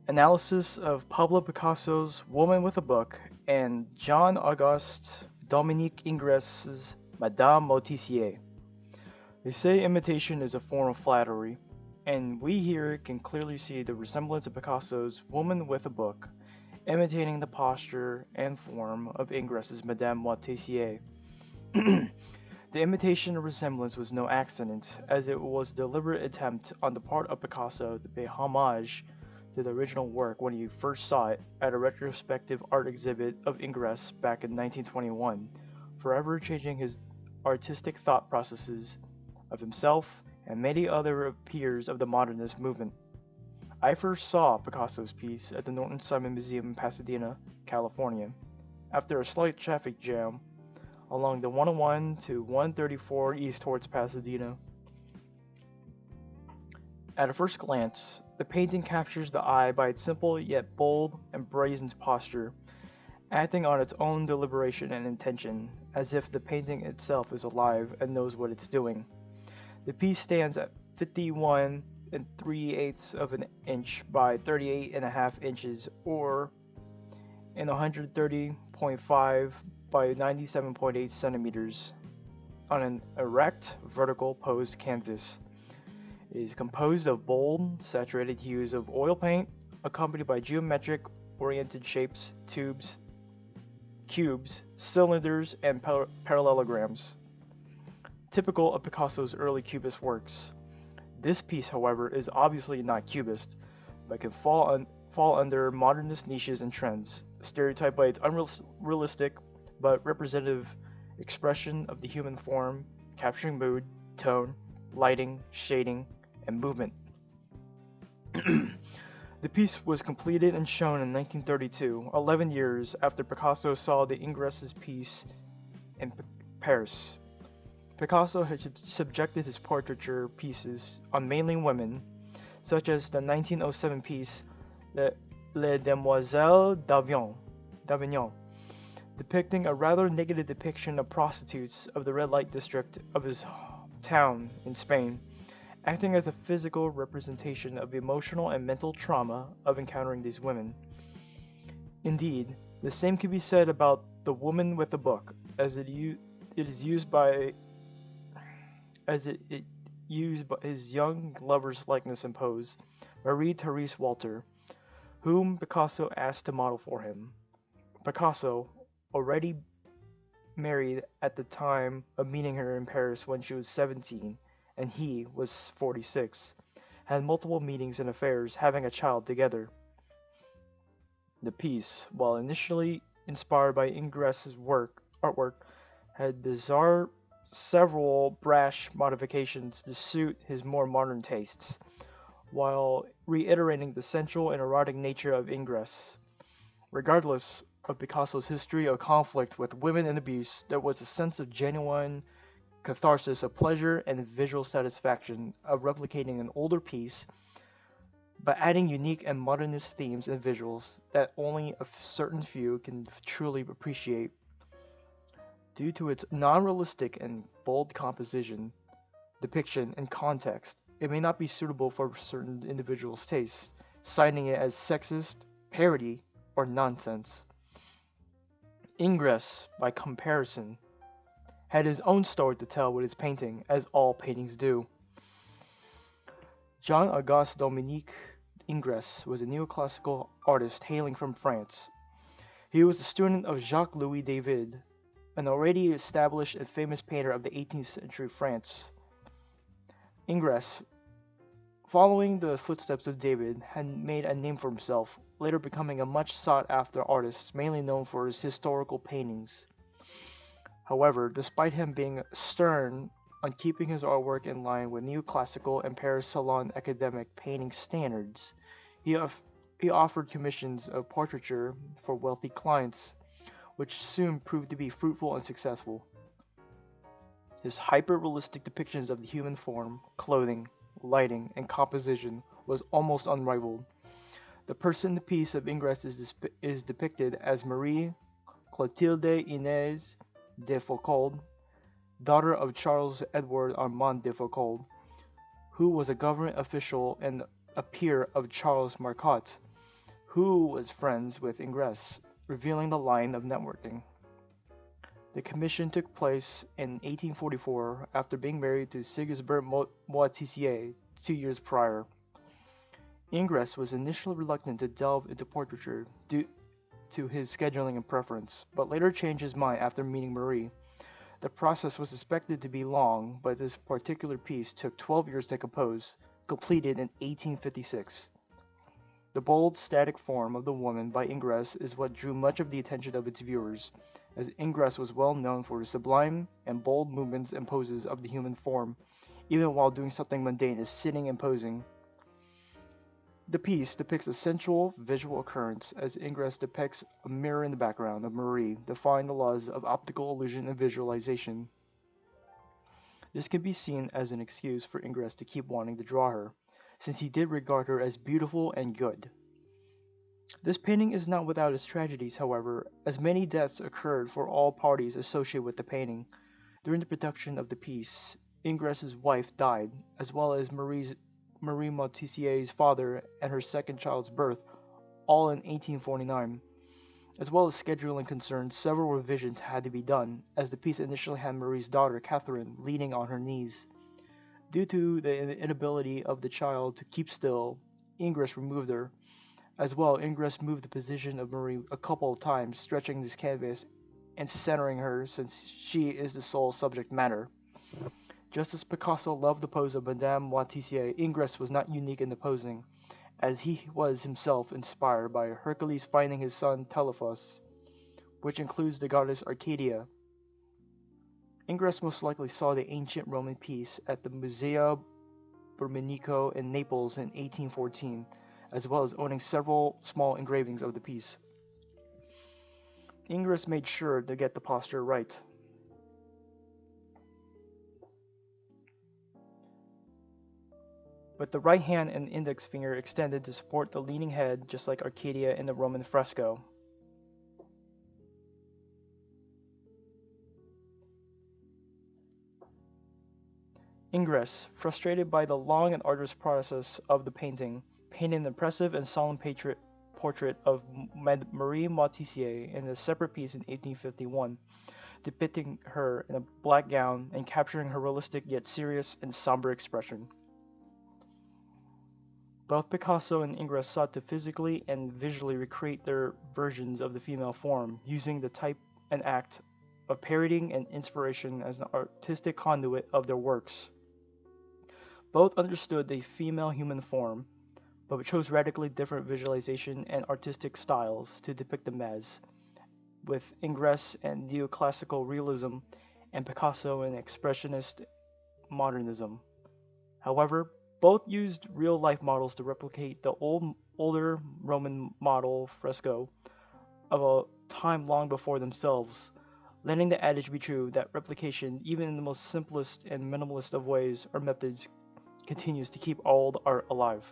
Analysis of Pablo Picasso's Woman with a Book and Jean-Auguste-Dominique Ingres's Madame Moitessier. They say imitation is a form of flattery, and we here can clearly see the resemblance of Picasso's Woman with a Book, imitating the posture and form of Ingres's Madame Moitessier. The imitation resemblance was no accident, as it was a deliberate attempt on the part of Picasso to pay homage to the original work when he first saw it at a retrospective art exhibit of Ingres back in 1921, forever changing his artistic thought processes of himself and many other peers of the modernist movement. I first saw Picasso's piece at the Norton Simon Museum in Pasadena, California, after a slight traffic jam along the 101 to 134 east towards Pasadena. At a first glance, the painting captures the eye by its simple yet bold and brazen posture, acting on its own deliberation and intention, as if the painting itself is alive and knows what it's doing. The piece stands at 51 and 3/8 of an inch by 38 and a half inches, or in 130.5 by 97.8 centimeters, on an erect, vertical posed canvas. It is composed of bold, saturated hues of oil paint, accompanied by geometric oriented shapes, tubes, cubes, cylinders, and parallelograms, typical of Picasso's early Cubist works. This piece, however, is obviously not Cubist, but can fall under modernist niches and trends, stereotyped by its unrealistic but representative expression of the human form, capturing mood, tone, lighting, shading, and movement. The piece was completed and shown in 1932, 11 years after Picasso saw the Ingres's piece in Paris. Picasso had subjected his portraiture pieces on mainly women, such as the 1907 piece Les Demoiselles d'Avignon, depicting a rather negative depiction of prostitutes of the red light district of his town in Spain, acting as a physical representation of the emotional and mental trauma of encountering these women. Indeed, the same can be said about The Woman with the Book, as it is used by his young lover's likeness and pose, Marie-Therese Walter, whom Picasso asked to model for him. Picasso, already married at the time of meeting her in Paris when she was 17, and he was 46, had multiple meetings and affairs, having a child together. The piece, while initially inspired by Ingres's artwork, had several brash modifications to suit his more modern tastes, while reiterating the sensual and erotic nature of Ingres. Regardless of Picasso's history of conflict with women and abuse, there was a sense of genuine catharsis of pleasure and visual satisfaction of replicating an older piece, but adding unique and modernist themes and visuals that only a certain few can truly appreciate. Due to its non-realistic and bold composition, depiction, and context, it may not be suitable for certain individuals' tastes, citing it as sexist, parody, or nonsense. Ingres, by comparison, had his own story to tell with his painting, as all paintings do. Jean-Auguste-Dominique Ingres was a neoclassical artist hailing from France. He was a student of Jacques-Louis David, an already established and famous painter of the 18th century France. Ingres, following the footsteps of David, had made a name for himself, later becoming a much sought-after artist, mainly known for his historical paintings. However, despite him being stern on keeping his artwork in line with neoclassical and Paris Salon academic painting standards, he offered commissions of portraiture for wealthy clients, which soon proved to be fruitful and successful. His hyper-realistic depictions of the human form, clothing, lighting, and composition was almost unrivaled. The person in the piece of Ingres is depicted as Marie Clotilde Inez de Foucauld, daughter of Charles Edward Armand de Foucauld, who was a government official and a peer of Charles Marcotte. who was friends with Ingres, revealing the line of networking. The commission took place in 1844 after being married to Sigisbert Moitessier 2 years prior. Ingres was initially reluctant to delve into portraiture due to his scheduling and preference, but later changed his mind after meeting Marie. The process was expected to be long, but this particular piece took 12 years to compose, completed in 1856. The bold, static form of the woman by Ingres is what drew much of the attention of its viewers, as Ingres was well known for his sublime and bold movements and poses of the human form, even while doing something mundane as sitting and posing. The piece depicts a sensual visual occurrence, as Ingres depicts a mirror in the background of Marie, defying the laws of optical illusion and visualization. This can be seen as an excuse for Ingres to keep wanting to draw her, since he did regard her as beautiful and good. This painting is not without its tragedies, however, as many deaths occurred for all parties associated with the painting. During the production of the piece, Ingres's wife died, as well as Marie Moitessier's father and her second child's birth, all in 1849. As well as scheduling concerns, several revisions had to be done, as the piece initially had Marie's daughter, Catherine, leaning on her knees. Due to the inability of the child to keep still, Ingres removed her. As well, Ingres moved the position of Marie a couple of times, stretching this canvas and centering her since she is the sole subject matter. Just as Picasso loved the pose of Madame Moitessier, Ingres was not unique in the posing, as he was himself inspired by Hercules finding his son Telephus, which includes the goddess Arcadia. Ingres most likely saw the ancient Roman piece at the Museo Brumenico in Naples in 1814, as well as owning several small engravings of the piece. Ingres made sure to get the posture right. With the right hand and index finger extended to support the leaning head, just like Arcadia in the Roman fresco. Ingres, frustrated by the long and arduous process of the painting, painted an impressive and solemn portrait of Marie Moitessier in a separate piece in 1851, depicting her in a black gown and capturing her realistic yet serious and somber expression. Both Picasso and Ingres sought to physically and visually recreate their versions of the female form, using the type and act of parodying and inspiration as an artistic conduit of their works. Both understood the female human form, but chose radically different visualization and artistic styles to depict them as, with Ingres and neoclassical realism and Picasso and expressionist modernism. However, both used real-life models to replicate the older Roman model fresco of a time long before themselves, letting the adage be true that replication, even in the most simplest and minimalist of ways or methods, continues to keep old art alive.